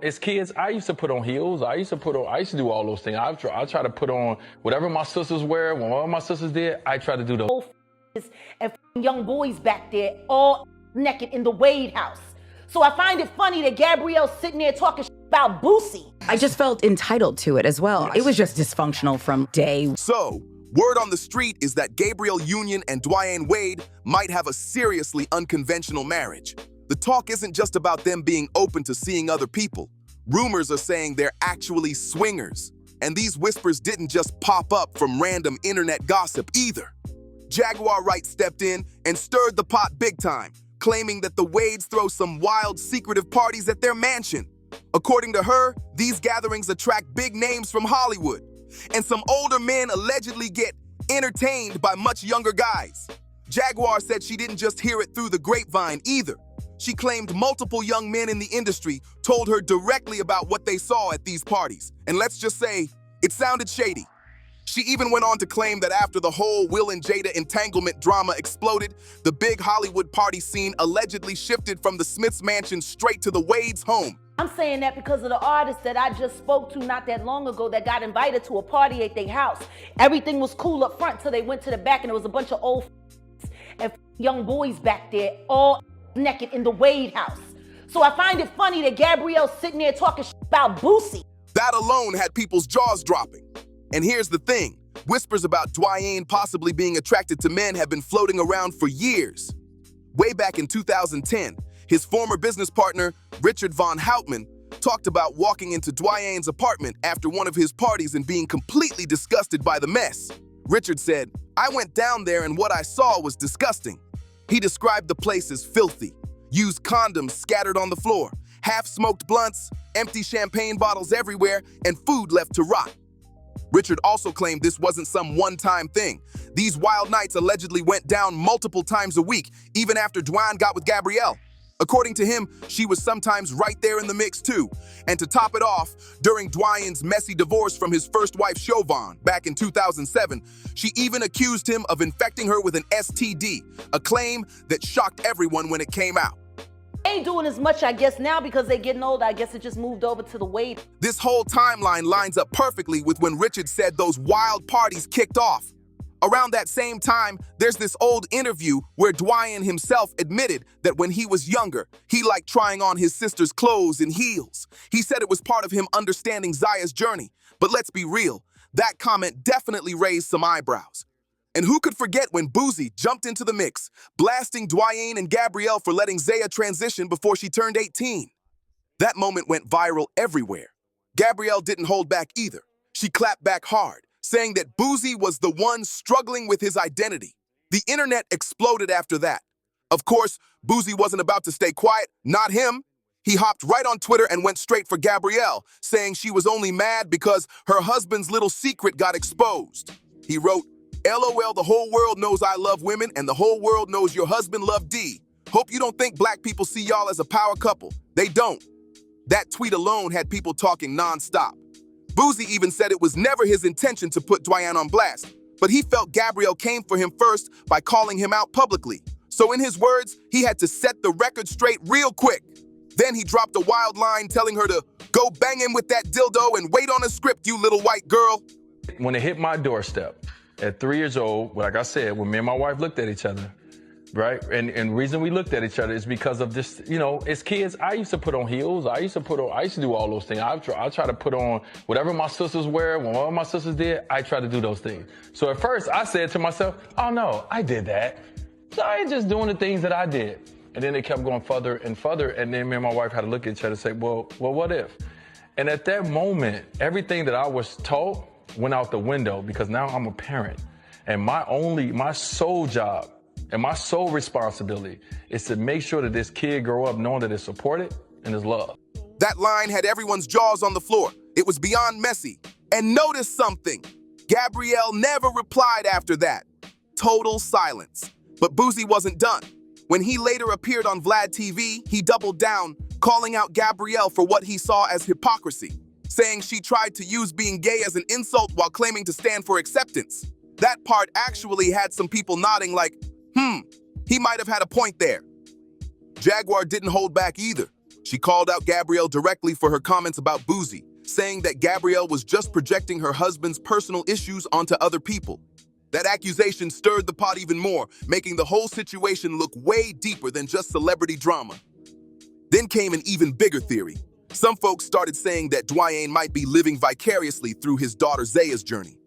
As kids, I used to put on heels. I used to do all those things. I try to put on whatever my sisters wear. When all my sisters did, I try to do those. And young boys back there all naked in the Wade house. So I find it funny that Gabrielle's sitting there talking about Boosie. I just felt entitled to it as well. It was just dysfunctional from day. So, word on the street is that Gabrielle Union and Dwyane Wade might have a seriously unconventional marriage. The talk isn't just about them being open to seeing other people. Rumors are saying they're actually swingers. And these whispers didn't just pop up from random internet gossip either. Jaguar Wright stepped in and stirred the pot big time, claiming that the Wades throw some wild, secretive parties at their mansion. According to her, these gatherings attract big names from Hollywood, and some older men allegedly get entertained by much younger guys. Jaguar said she didn't just hear it through the grapevine either. She claimed multiple young men in the industry told her directly about what they saw at these parties. And let's just say, it sounded shady. She even went on to claim that after the whole Will and Jada entanglement drama exploded, the big Hollywood party scene allegedly shifted from the Smiths mansion straight to the Wade's home. I'm saying that because of the artist that I just spoke to not that long ago that got invited to a party at their house. Everything was cool up front till they went to the back and there was a bunch of old and young boys back there all naked in the Wade house. So I find it funny that Gabrielle's sitting there talking about Boosie. That alone had people's jaws dropping. And here's the thing, whispers about Dwyane possibly being attracted to men have been floating around for years. Way back in 2010, his former business partner, Richard Von Houtman, talked about walking into Dwyane's apartment after one of his parties and being completely disgusted by the mess. Richard said, "I went down there and what I saw was disgusting." He described the place as filthy, used condoms scattered on the floor, half-smoked blunts, empty champagne bottles everywhere, and food left to rot. Richard also claimed this wasn't some one-time thing. These wild nights allegedly went down multiple times a week, even after Dwyane got with Gabrielle. According to him, she was sometimes right there in the mix too. And to top it off, during Dwyane's messy divorce from his first wife Chauvin back in 2007, she even accused him of infecting her with an STD, a claim that shocked everyone when it came out. They ain't doing as much, I guess, now because they're getting older. I guess it just moved over to the Wade. This whole timeline lines up perfectly with when Richard said those wild parties kicked off. Around that same time, there's this old interview where Dwyane himself admitted that when he was younger, he liked trying on his sister's clothes and heels. He said it was part of him understanding Zaya's journey. But let's be real, that comment definitely raised some eyebrows. And who could forget when Boosie jumped into the mix, blasting Dwyane and Gabrielle for letting Zaya transition before she turned 18. That moment went viral everywhere. Gabrielle didn't hold back either. She clapped back hard, saying that Boosie was the one struggling with his identity. The internet exploded after that. Of course, Boosie wasn't about to stay quiet, not him. He hopped right on Twitter and went straight for Gabrielle, saying she was only mad because her husband's little secret got exposed. He wrote, "LOL, the whole world knows I love women and the whole world knows your husband loved D. Hope you don't think black people see y'all as a power couple. They don't." That tweet alone had people talking nonstop. Boosie even said it was never his intention to put Dwyane on blast, but he felt Gabrielle came for him first by calling him out publicly. So in his words, he had to set the record straight real quick. Then he dropped a wild line telling her to go bang him with that dildo and wait on a script, you little white girl. When it hit my doorstep at 3 years old, like I said, when me and my wife looked at each other, right? And the reason we looked at each other is because of this, you know, as kids, I used to put on heels. I used to do all those things. I try to put on whatever my sisters wear. When all my sisters did, I try to do those things. So at first I said to myself, oh no, I did that. So I ain't just doing the things that I did. And then it kept going further and further. And then me and my wife had to look at each other and say, well, what if? And at that moment, everything that I was taught went out the window because now I'm a parent. And my sole job and my sole responsibility is to make sure that this kid grow up knowing that it's supported and is loved. That line had everyone's jaws on the floor. It was beyond messy. And notice something. Gabrielle never replied after that. Total silence. But Boosie wasn't done. When he later appeared on Vlad TV, he doubled down, calling out Gabrielle for what he saw as hypocrisy, saying she tried to use being gay as an insult while claiming to stand for acceptance. That part actually had some people nodding like, he might have had a point there. Jaguar didn't hold back either. She called out Gabrielle directly for her comments about Boozy, saying that Gabrielle was just projecting her husband's personal issues onto other people. That accusation stirred the pot even more, making the whole situation look way deeper than just celebrity drama. Then came an even bigger theory. Some folks started saying that Dwyane might be living vicariously through his daughter Zaya's journey.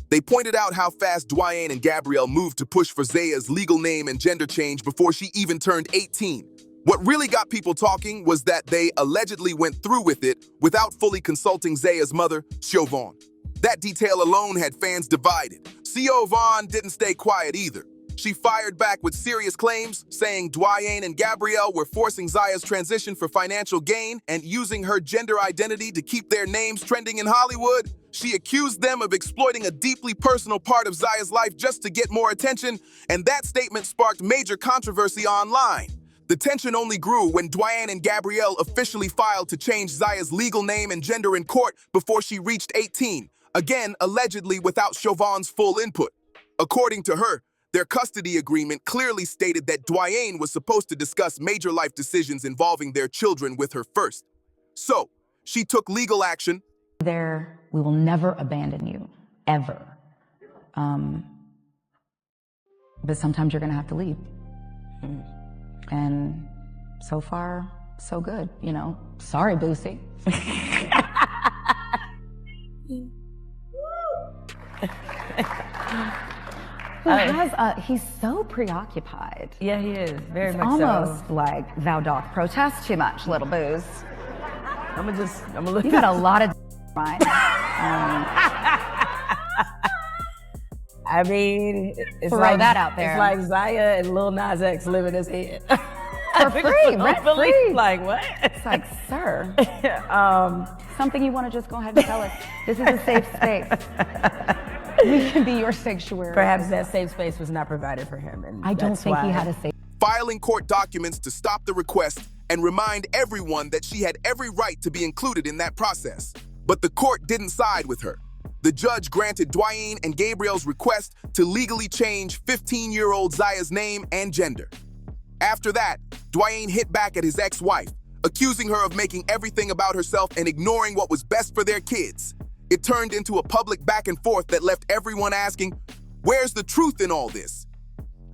They pointed out how fast Dwyane and Gabrielle moved to push for Zaya's legal name and gender change before she even turned 18. What really got people talking was that they allegedly went through with it without fully consulting Zaya's mother, Siobhan. That detail alone had fans divided. Siobhan didn't stay quiet either. She fired back with serious claims, saying Dwyane and Gabrielle were forcing Zaya's transition for financial gain and using her gender identity to keep their names trending in Hollywood. She accused them of exploiting a deeply personal part of Zaya's life just to get more attention, and that statement sparked major controversy online. The tension only grew when Dwyane and Gabrielle officially filed to change Zaya's legal name and gender in court before she reached 18, again allegedly without Siobhan's full input. According to her, their custody agreement clearly stated that Dwyane was supposed to discuss major life decisions involving their children with her first. So, she took legal action. We will never abandon you, ever. But sometimes you're gonna have to leave. And so far, so good, you know. Sorry, Boosie. He's so preoccupied. Yeah, he is, very It's much so. almost like thou doth protest too much, little Booze. I'm gonna look. You got a lot of mind. I mean, it's Throw like that out there. It's like Zaya and Lil Nas X live in his head. For free, rent free. Like what? It's like, sir, something you want to just go ahead and tell us. This is a safe space. We can be your sanctuary. Perhaps that safe space was not provided for him, and I don't think he had a safe. Filing court documents to stop the request and remind everyone that she had every right to be included in that process. But the court didn't side with her. The judge granted Dwyane and Gabrielle's request to legally change 15-year-old Zaya's name and gender. After that, Dwyane hit back at his ex-wife, accusing her of making everything about herself and ignoring what was best for their kids. It turned into a public back and forth that left everyone asking, where's the truth in all this?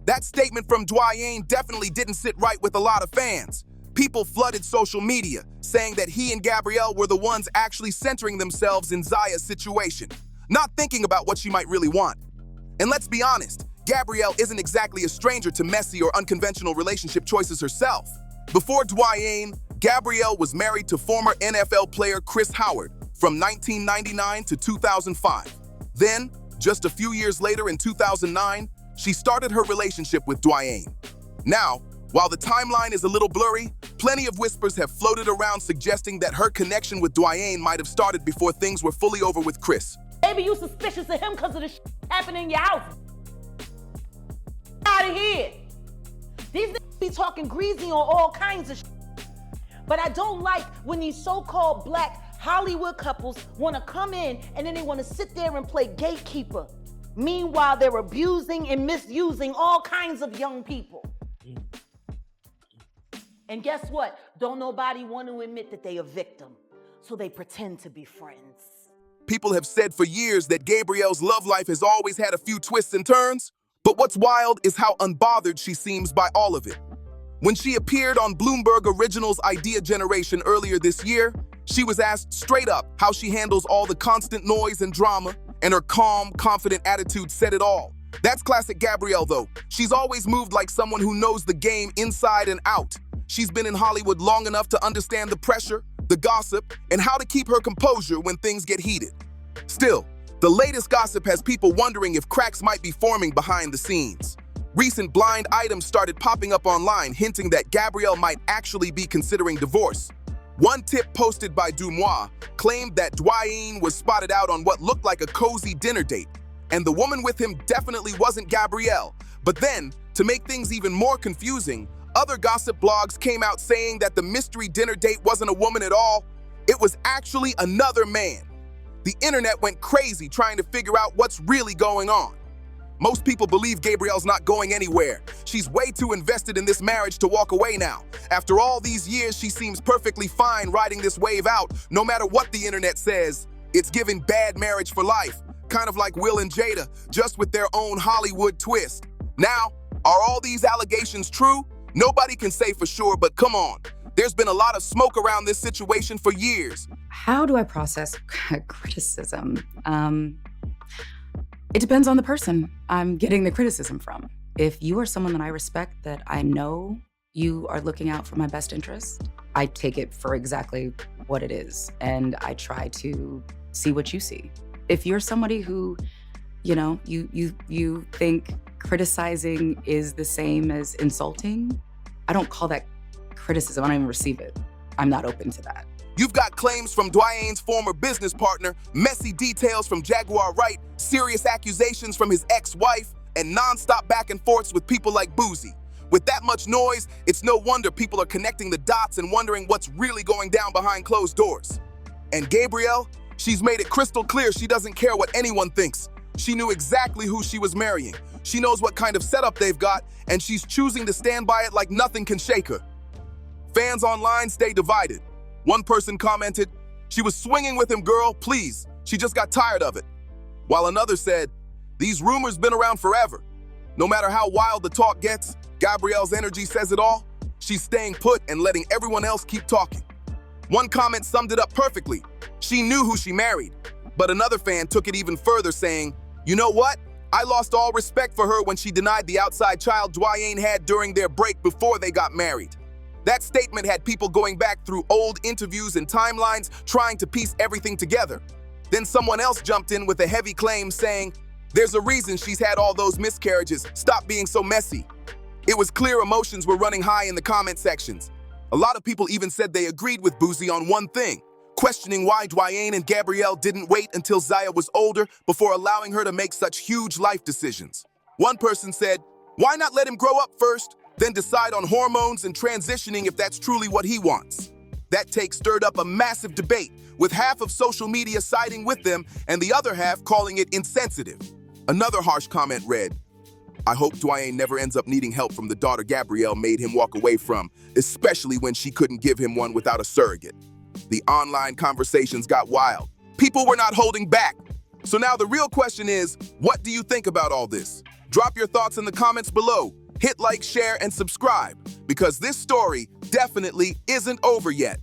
That statement from Dwyane definitely didn't sit right with a lot of fans. People flooded social media, saying that he and Gabrielle were the ones actually centering themselves in Zaya's situation, not thinking about what she might really want. And let's be honest, Gabrielle isn't exactly a stranger to messy or unconventional relationship choices herself. Before Dwyane, Gabrielle was married to former NFL player Chris Howard from 1999 to 2005. Then, just a few years later in 2009, she started her relationship with Dwyane. Now, while the timeline is a little blurry, plenty of whispers have floated around suggesting that her connection with Dwyane might have started before things were fully over with Chris. Maybe you suspicious of him because of the happening in your house. Out of here. These niggas be talking greasy on all kinds of But I don't like when these so-called black Hollywood couples want to come in and then they want to sit there and play gatekeeper. Meanwhile, they're abusing and misusing all kinds of young people. And guess what? Don't nobody want to admit that they a victim. So they pretend to be friends. People have said for years that Gabrielle's love life has always had a few twists and turns, but what's wild is how unbothered she seems by all of it. When she appeared on Bloomberg Originals Idea Generation earlier this year, she was asked straight up how she handles all the constant noise and drama, and her calm, confident attitude said it all. That's classic Gabrielle, though. She's always moved like someone who knows the game inside and out. She's been in Hollywood long enough to understand the pressure, the gossip, and how to keep her composure when things get heated. Still, the latest gossip has people wondering if cracks might be forming behind the scenes. Recent blind items started popping up online hinting that Gabrielle might actually be considering divorce. One tip posted by Dwyane claimed that Dwyane was spotted out on what looked like a cozy dinner date, and the woman with him definitely wasn't Gabrielle. But then, to make things even more confusing, other gossip blogs came out saying that the mystery dinner date wasn't a woman at all. It was actually another man. The internet went crazy trying to figure out what's really going on. Most people believe Gabrielle's not going anywhere. She's way too invested in this marriage to walk away now. After all these years, she seems perfectly fine riding this wave out, no matter what the internet says. It's giving bad marriage for life, kind of like Will and Jada, just with their own Hollywood twist. Now, are all these allegations true? Nobody can say for sure, but come on. There's been a lot of smoke around this situation for years. How do I process criticism? It depends on the person I'm getting the criticism from. If you are someone that I respect, that I know you are looking out for my best interest, I take it for exactly what it is, and I try to see what you see. If you're somebody who, you think criticizing is the same as insulting, I don't call that criticism. I don't even receive it. I'm not open to that. You've got claims from Dwyane's former business partner, messy details from Jaguar Wright, serious accusations from his ex-wife, and non-stop back and forths with people like Boozy. With that much noise, it's no wonder people are connecting the dots and wondering what's really going down behind closed doors. And Gabrielle, she's made it crystal clear she doesn't care what anyone thinks. She knew exactly who she was marrying. She knows what kind of setup they've got, and she's choosing to stand by it like nothing can shake her. Fans online stay divided. One person commented, "She was swinging with him, girl, please. She just got tired of it." While another said, "These rumors been around forever. No matter how wild the talk gets, Gabrielle's energy says it all. She's staying put and letting everyone else keep talking." One comment summed it up perfectly. She knew who she married. But another fan took it even further, saying, "You know what? I lost all respect for her when she denied the outside child Dwyane had during their break before they got married." That statement had people going back through old interviews and timelines trying to piece everything together. Then someone else jumped in with a heavy claim saying, "There's a reason she's had all those miscarriages. Stop being so messy." It was clear emotions were running high in the comment sections. A lot of people even said they agreed with Boozy on one thing, questioning why Dwyane and Gabrielle didn't wait until Zaya was older before allowing her to make such huge life decisions. One person said, "Why not let him grow up first, then decide on hormones and transitioning if that's truly what he wants?" That take stirred up a massive debate, with half of social media siding with them and the other half calling it insensitive. Another harsh comment read, "I hope Dwyane never ends up needing help from the daughter Gabrielle made him walk away from, especially when she couldn't give him one without a surrogate." The online conversations got wild. People were not holding back. So now the real question is, what do you think about all this? Drop your thoughts in the comments below. Hit like, share, and subscribe, because this story definitely isn't over yet.